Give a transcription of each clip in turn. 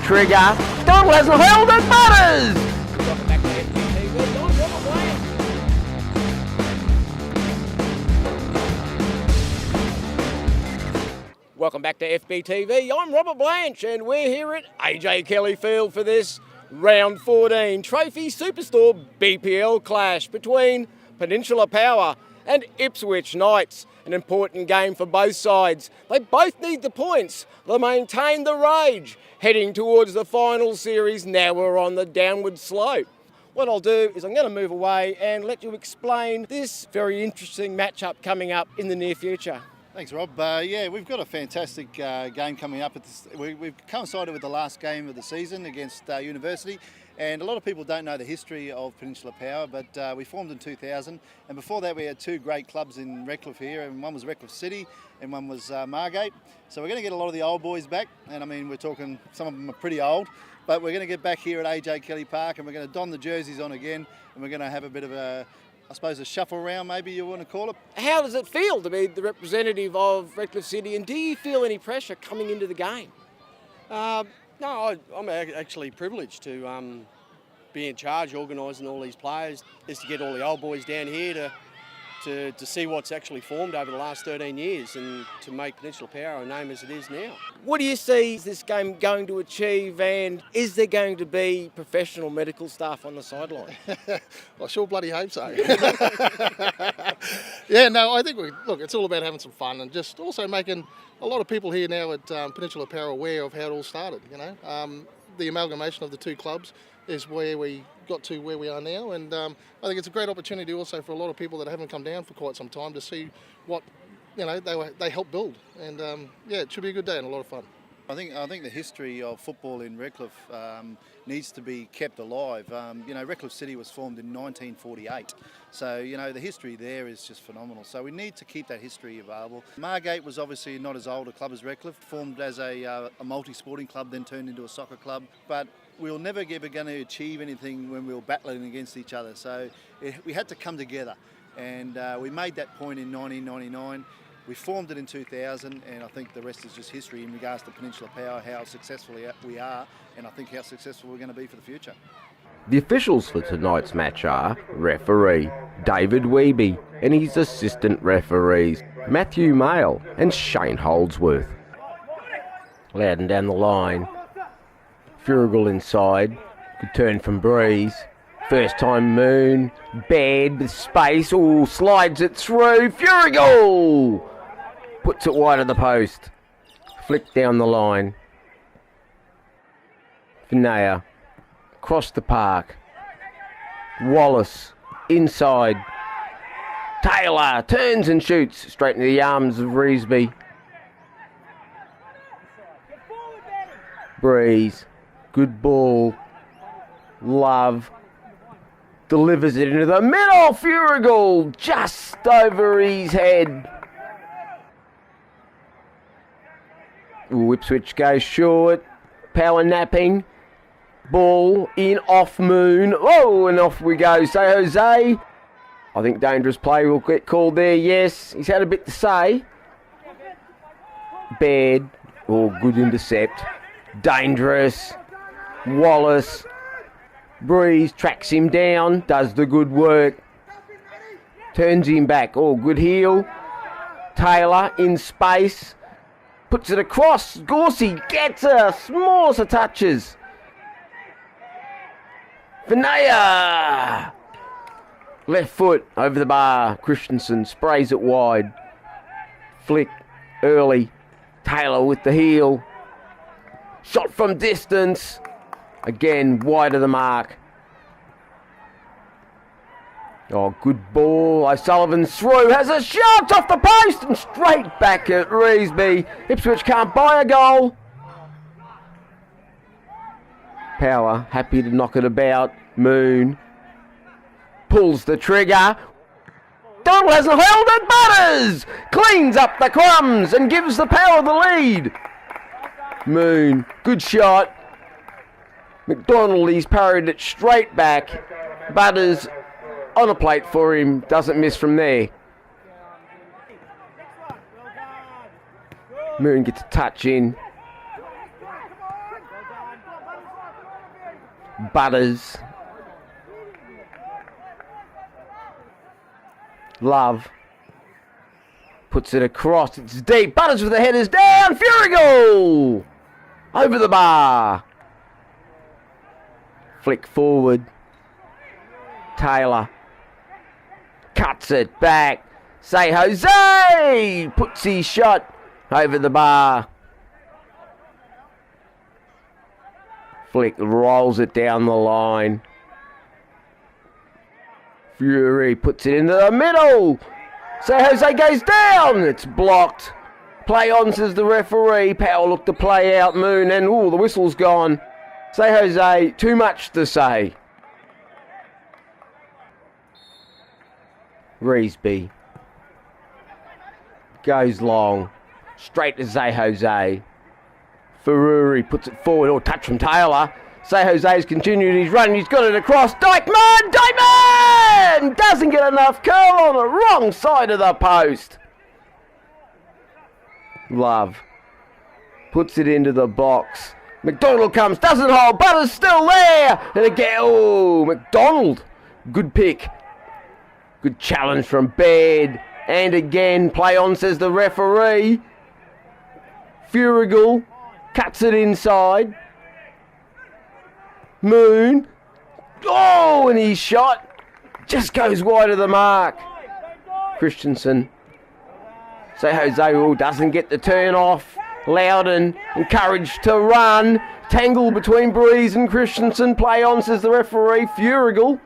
trigger. Donald hasn't held it. Butters! Welcome back to FBTV. I'm Robert Blanche. Welcome back to FBTV. I'm Robert Blanche, and we're here at AJ Kelly Field for this Round 14 Trophy Superstore BPL clash between Peninsula Power and Ipswich Knights. An important game for both sides. They both need the points. They maintain the rage. Heading towards the final series, now we're on the downward slope. What I'll do is I'm going to move away and let you explain this very interesting matchup coming up in the near future. Thanks, Rob. Yeah, we've got a fantastic game coming up. We've coincided with the last game of the season against University, and a lot of people don't know the history of Peninsula Power, but we formed in 2000, and before that we had two great clubs in Redcliffe here, and one was Redcliffe City and one was Margate. So we're going to get a lot of the old boys back, and I mean we're talking, some of them are pretty old, but we're going to get back here at AJ Kelly Park and we're going to don the jerseys on again, and we're going to have a bit of a, I suppose, a shuffle around, maybe you want to call it. How does it feel to be the representative of Redcliffe City, and do you feel any pressure coming into the game? No, I'm actually privileged to be in charge, organising all these players, is to get all the old boys down here to see what's actually formed over the last 13 years and to make Peninsula Power a name as it is now. What do you see this game going to achieve, and is there going to be professional medical staff on the sideline? I sure bloody hope so. Yeah, no, I think, look, it's all about having some fun and just also making a lot of people here now at Peninsula Power aware of how it all started, you know. The amalgamation of the two clubs is where we got to where we are now, and I think it's a great opportunity also for a lot of people that haven't come down for quite some time to see what, you know, they helped build, and yeah, it should be a good day and a lot of fun. I think the history of football in Redcliffe needs to be kept alive. You know, Redcliffe City was formed in 1948, so you know the history there is just phenomenal. So we need to keep that history available. Margate was obviously not as old a club as Redcliffe, formed as a multi-sporting club, then turned into a soccer club. But we were never ever going to achieve anything when we were battling against each other. So we had to come together, and we made that point in 1999. We formed it in 2000, and I think the rest is just history in regards to Peninsula Power, how successful we are, and I think how successful we're going to be for the future. The officials for tonight's match are referee David Weeby and his assistant referees Matthew Mail and Shane Holdsworth. Loudon down the line. Furigal inside. Good turn from Breeze. First time Moon. Baird with space. Oh, slides it through. Furigal! Puts it wide of the post. Flick down the line. Finaya. Across the park. Wallace. Inside. Taylor turns and shoots straight into the arms of Reesby. Breeze. Good ball. Love. Delivers it into the middle. Furigal just over his head. Ooh, Ipswich goes short. Power napping. Ball in off Moon. Oh, and off we go. Say Jose. I think dangerous play will get called there. Yes, he's had a bit to say. Baird. Oh, good intercept. Dangerous. Wallace. Breeze tracks him down, does the good work. Turns him back. Oh, good heel. Taylor in space. Puts it across. Gorsey gets her. Smallest of touches. Finaya. Left foot over the bar. Christensen sprays it wide. Flick early. Taylor with the heel. Shot from distance. Again, wide of the mark. Oh, good ball. O'Sullivan's through. Has a shot off the post and straight back at Reesby. Ipswich can't buy a goal. Power happy to knock it about. Moon pulls the trigger. Donald hasn't held it. Butters cleans up the crumbs and gives the Power the lead. Moon, good shot. McDonald, he's parried it straight back. Butters on a plate for him, doesn't miss from there. Moon gets a touch in. Butters. Love. Puts it across. It's deep. Butters with the headers down. Furigal! Over the bar. Flick forward. Taylor. Cuts it back. Say Jose! Puts his shot over the bar. Flick rolls it down the line. Fury puts it into the middle. Say Jose goes down. It's blocked. Play on, says the referee. Powell looked to play out Moon, and the whistle's gone. Say Jose, too much to say. Reesby goes long. Straight to Say Jose. Ferruri puts it forward. Touch from Taylor. Say Jose's continued his run. He's got it across. Dykeman! Dykeman! Doesn't get enough curl on the wrong side of the post. Love puts it into the box. McDonald comes, doesn't hold. Butter's still there. And again, McDonald. Good pick. Good challenge from Baird. And again, play on, says the referee. Furigal cuts it inside. Moon. And his shot just goes wide of the mark. Christensen. Say Jose doesn't get the turn off. Loudon encouraged to run. Tangle between Breeze and Christensen. Play on, says the referee. Furigal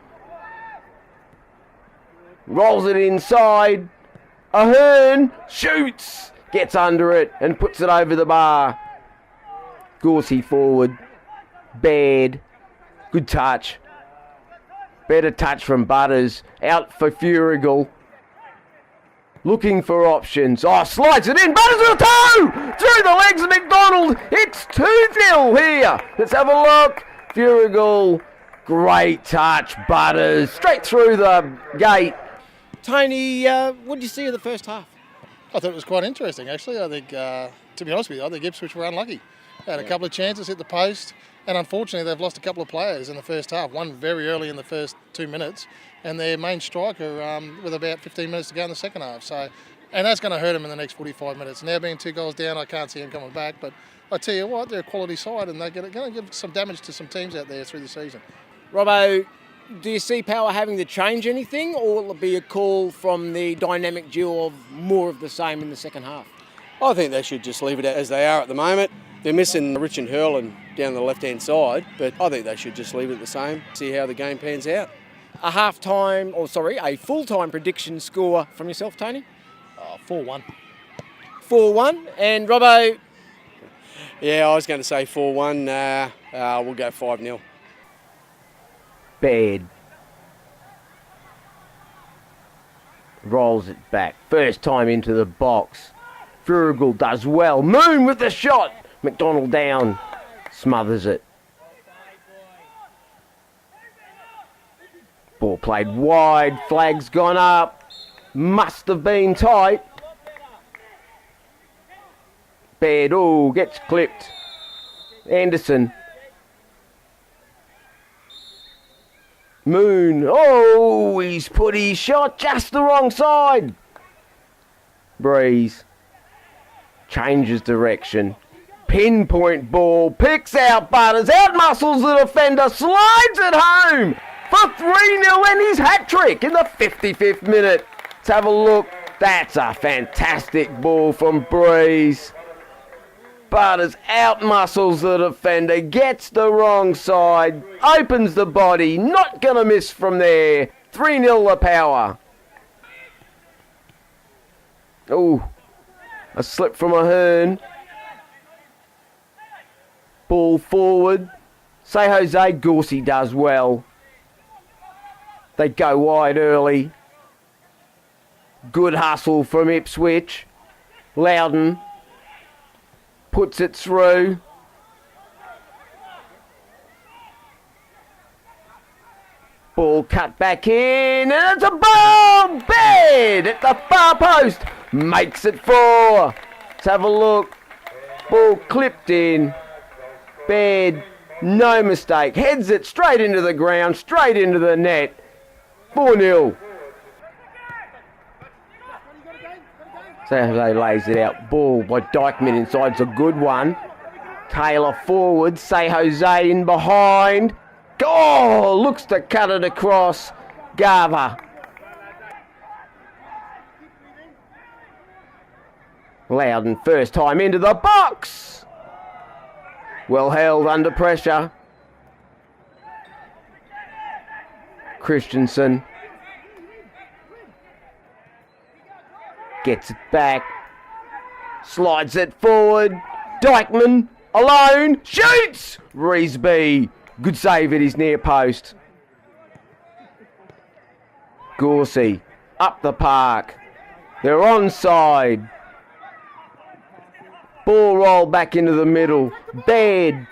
rolls it inside. Ahern shoots. Gets under it and puts it over the bar. Gorsey forward. Baird. Good touch. Better touch from Butters. Out for Furigal. Looking for options. Slides it in. Butters with a toe! Through the legs of McDonald. It's 2-0 here. Let's have a look. Furigal. Great touch. Butters. Straight through the gate. Tony, what did you see of the first half? I thought it was quite interesting, actually. I think, to be honest with you, I think Ipswich were unlucky. They had a couple of chances, hit the post, and unfortunately they've lost a couple of players in the first half. One very early in the first 2 minutes, and their main striker with about 15 minutes to go in the second half. So, and that's going to hurt them in the next 45 minutes. Now being 2 goals down, I can't see them coming back. But I tell you what, they're a quality side, and they're going to give some damage to some teams out there through the season. Robbo, do you see Power having to change anything, or will it be a call from the dynamic duo of more of the same in the second half? I think they should just leave it as they are at the moment. They're missing Rich and Hurlin down the left-hand side, but I think they should just leave it the same, see how the game pans out. A full-time prediction score from yourself, Tony? 4-1. 4-1. And Robbo? Yeah, I was going to say 4-1. We'll go 5-0. Baird. Rolls it back. First time into the box. Furigal does well. Moon with the shot. McDonald down. Smothers it. Ball played wide. Flag's gone up. Must have been tight. Baird, gets clipped. Anderson. Moon, he's put his shot just the wrong side. Breeze changes direction. Pinpoint ball, picks out Butters, outmuscles the defender, slides it home for 3-0 and his hat-trick in the 55th minute. Let's have a look. That's a fantastic ball from Breeze. Butters outmuscles the defender, gets the wrong side, opens the body, not going to miss from there. 3-0 the Power. A slip from Ahern. Ball forward. Say Jose, Gorsey does well. They go wide early. Good hustle from Ipswich. Loudon puts it through. Ball cut back in, and it's a ball! Baird at the far post. Makes it 4. Let's have a look. Ball clipped in. Baird No mistake. Heads it straight into the ground, straight into the net. 4-0. Saturday lays it out. Ball by Dykeman inside's a good one. Taylor forward. Say Jose in behind. Oh, looks to cut it across. Garver. Loudon first time into the box. Well held under pressure. Christensen gets it back. Slides it forward. Dykeman alone. Shoots! Reesby. Good save at his near post. Gorsey up the park. They're onside. Ball roll back into the middle. Baird.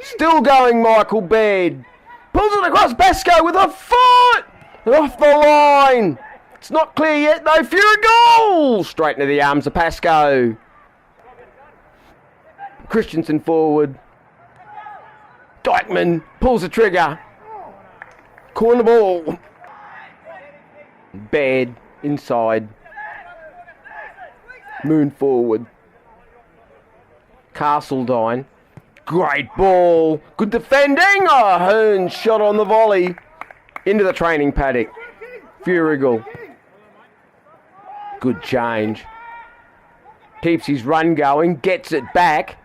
Still going, Michael Baird. Pulls it across Basco with a foot. Off the line. It's not clear yet though. Fury goal. Straight into the arms of Pascoe. Christensen forward. Dykeman pulls the trigger. Corner ball. Baird inside. Moon forward. Castledine. Great ball. Good defending. Oh, Hearn shot on the volley. Into the training paddock. Furigal. Good change. Keeps his run going. Gets it back.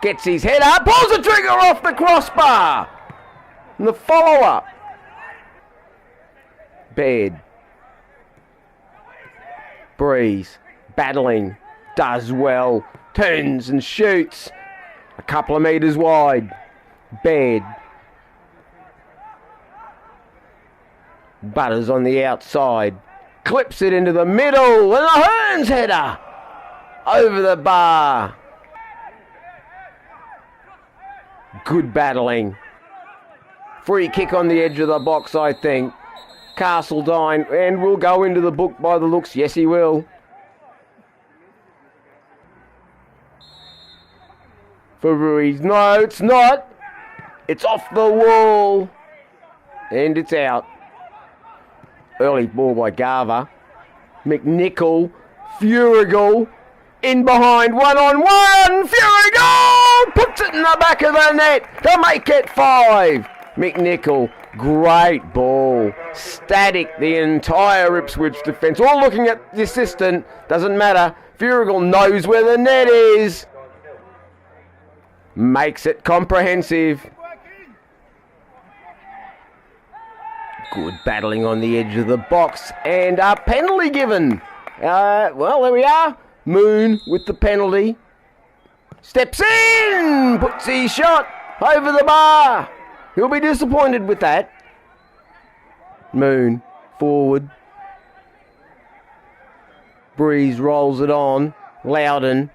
Gets his head up. Pulls the trigger off the crossbar. And the follow-up. Baird. Breeze. Battling. Does well. Turns and shoots. A couple of metres wide. Baird. Butters on the outside. Clips it into the middle. And a Hearns header. Over the bar. Good battling. Free kick on the edge of the box, I think. Castledine. And will go into the book by the looks. Yes, he will. For Ruiz. No, it's not. It's off the wall. And it's out. Early ball by Garver. McNichol. Furigal. In behind. 1-on-1. Furigal puts it in the back of the net to make it 5. McNichol. Great ball. Static the entire Ipswich defence. All looking at the assistant. Doesn't matter. Furigal knows where the net is. Makes it comprehensive. Good battling on the edge of the box. And a penalty given. Well, there we are. Moon with the penalty. Steps in. Puts his shot over the bar. He'll be disappointed with that. Moon forward. Breeze rolls it on. Loudon.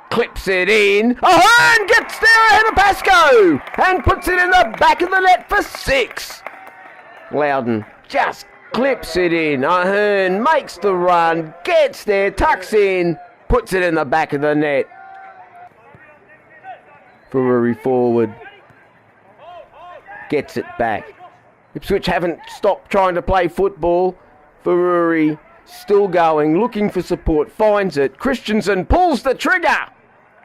Clips it in. Ahern gets there ahead of Pascoe and puts it in the back of the net for 6. Loudon just clips it in. Ahern makes the run, gets there, tucks in, puts it in the back of the net. Ferrari forward. Gets it back. Ipswich haven't stopped trying to play football. Ferrari still going, looking for support, finds it. Christensen pulls the trigger.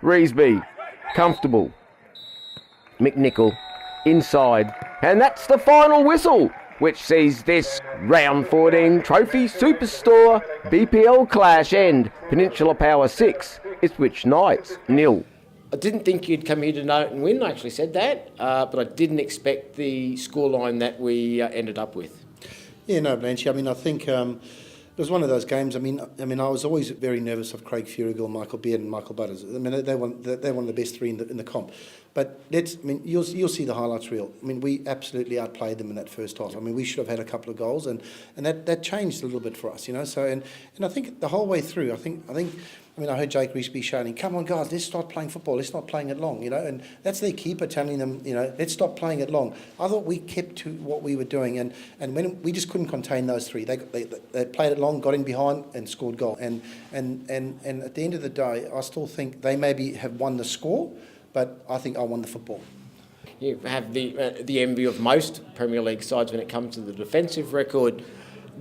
Reesby, comfortable. McNichol, inside. And that's the final whistle, which sees this round 14 Trophy Superstore BPL clash end. Peninsula Power 6, Ipswich Knights 0. I didn't think you'd come here tonight and win, I actually said that, but I didn't expect the scoreline that we ended up with. Yeah, no, Blanche. I mean, I think it was one of those games. I mean, I was always very nervous of Craig Furigal, Michael Beard, and Michael Butters. I mean, they're one of the best three in the comp. But you'll see the highlights reel. I mean, we absolutely outplayed them in that first half. I mean, we should have had a couple of goals, and that changed a little bit for us, you know. So and I think the whole way through, I heard Jake Reesby shouting, "Come on, guys, let's start playing football. Let's not playing it long," you know. And that's their keeper telling them, you know, let's stop playing it long. I thought we kept to what we were doing, and when we just couldn't contain those three, they played it long, got in behind, and scored goal. And at the end of the day, I still think they maybe have won the score, but I think I won the football. You have the envy of most Premier League sides when it comes to the defensive record.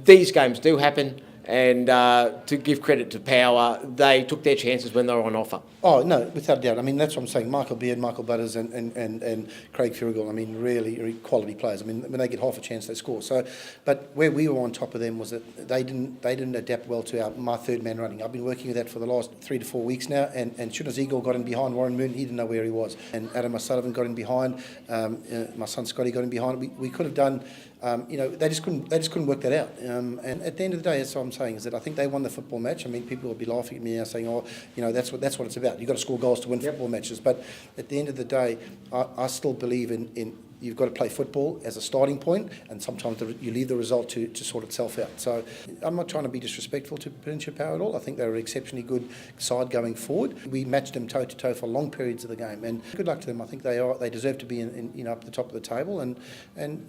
These games do happen, and to give credit to Power, they took their chances when they were on offer. Oh, no, without a doubt. I mean, that's what I'm saying. Michael Beard, Michael Butters and Craig Furigal, I mean, really quality players. I mean, when they get half a chance, they score. So, but where we were on top of them was that they didn't adapt well to my third man running. I've been working with that for the last 3 to 4 weeks now, and Shunas Eagle got in behind Warren Moon, he didn't know where he was. And Adam O'Sullivan got in behind, my son Scotty got in behind. We could have done, they just couldn't work that out. And at the end of the day, that's what I'm saying, is that I think they won the football match. I mean, people will be laughing at me now saying, oh, that's what it's about. You've got to score goals to win football matches. But at the end of the day, I still believe in you've got to play football as a starting point, and sometimes you leave the result to sort itself out. So I'm not trying to be disrespectful to Peninsula Power at all. I think they're an exceptionally good side going forward. We matched them toe to toe for long periods of the game, and good luck to them. I think they deserve to be in up the top of the table, and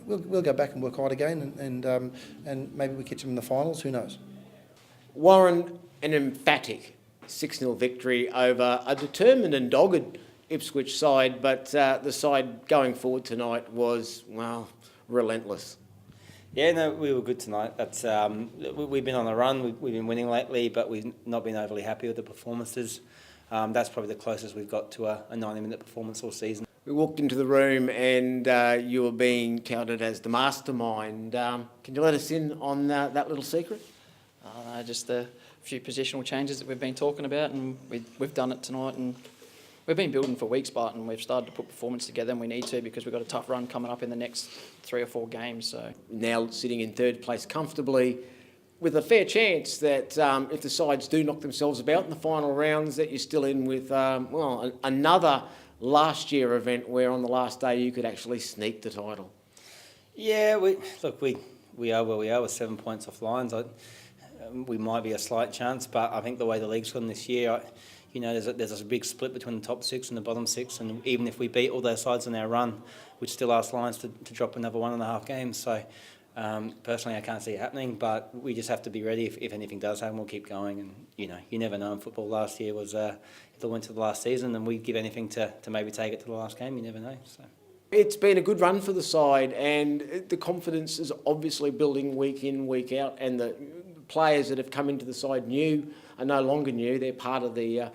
we'll go back and work hard again, and maybe we catch them in the finals. Who knows? Warren, an emphatic 6-0 victory over a determined and dogged Ipswich side, but the side going forward tonight was, well, relentless. Yeah, no, we were good tonight. That's we've been on a run. We've been winning lately, but we've not been overly happy with the performances. That's probably the closest we've got to a 90-minute performance all season. We walked into the room and you were being touted as the mastermind. Can you let us in on that little secret? Just a few positional changes that we've been talking about, and we've done it tonight, and we've been building for weeks, Barton. We've started to put performance together, and we need to, because we've got a tough run coming up in the next 3 or 4 games. So now sitting in third place comfortably, with a fair chance that if the sides do knock themselves about in the final rounds, that you're still in with another last year event where on the last day you could actually sneak the title. Yeah, we are where we are with 7 points off lines. We might be a slight chance, but I think the way the league's gone this year, there's a big split between the top 6 and the bottom 6, and even if we beat all those sides in our run, we'd still ask Lions to drop another 1.5 games. So personally, I can't see it happening, but we just have to be ready. If anything does happen, we'll keep going. And you never know in football. Last year was if it went to the last season, and we'd give anything to maybe take it to the last game. You never know. So. It's been a good run for the side, and the confidence is obviously building week in, week out, and the players that have come into the side are no longer new. They're part of the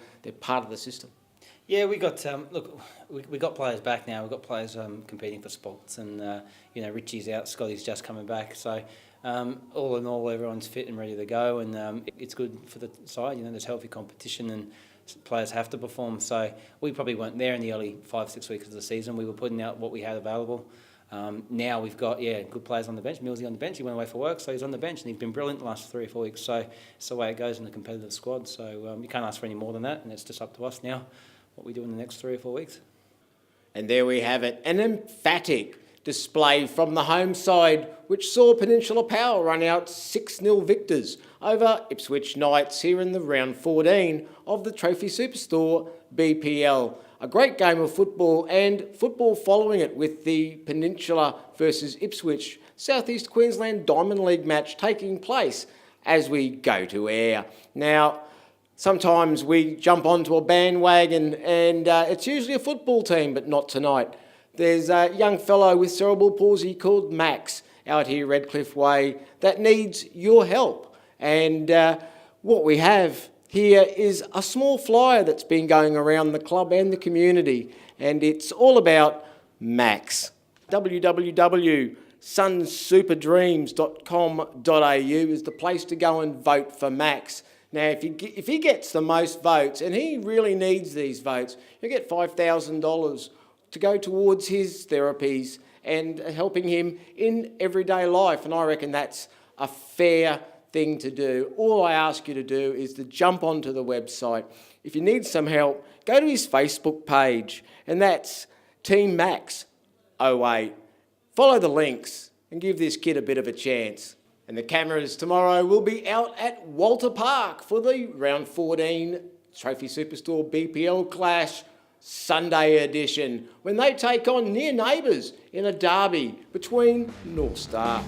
system. Yeah, we got we got players back now. We've got players competing for spots, and Richie's out, Scotty's just coming back. So all in all, everyone's fit and ready to go, and it's good for the side. There's healthy competition, and players have to perform. So we probably weren't there in the early 5-6 weeks of the season. We were putting out what we had available. Now we've got good players on the bench. Millsy on the bench. He went away for work, so he's on the bench, and he's been brilliant the last 3 or 4 weeks. So it's the way it goes in a competitive squad. So you can't ask for any more than that, and it's just up to us now what we do in the next 3 or 4 weeks. And there we have it, an emphatic display from the home side, which saw Peninsula Power run out 6-0 victors over Ipswich Knights here in the round 14 of the Trophy Superstore BPL. A great game of football, and football following it with the Peninsula versus Ipswich South East Queensland Diamond League match taking place as we go to air. Now, sometimes we jump onto a bandwagon and it's usually a football team, but not tonight. There's a young fellow with cerebral palsy called Max out here Redcliffe Way that needs your help. And what we have here is a small flyer that's been going around the club and the community, and it's all about Max. www.sunsuperdreams.com.au is the place to go and vote for Max. Now, if he gets the most votes, and he really needs these votes, he'll get $5,000 to go towards his therapies and helping him in everyday life, and I reckon that's a fair thing to do. All I ask you to do is to jump onto the website. If you need some help, go to his Facebook page, and that's Team Max 08. Follow the links and give this kid a bit of a chance. And the cameras tomorrow will be out at Walter Park for the round 14 Trophy Superstore BPL Clash Sunday edition, when they take on near neighbours in a derby between North Star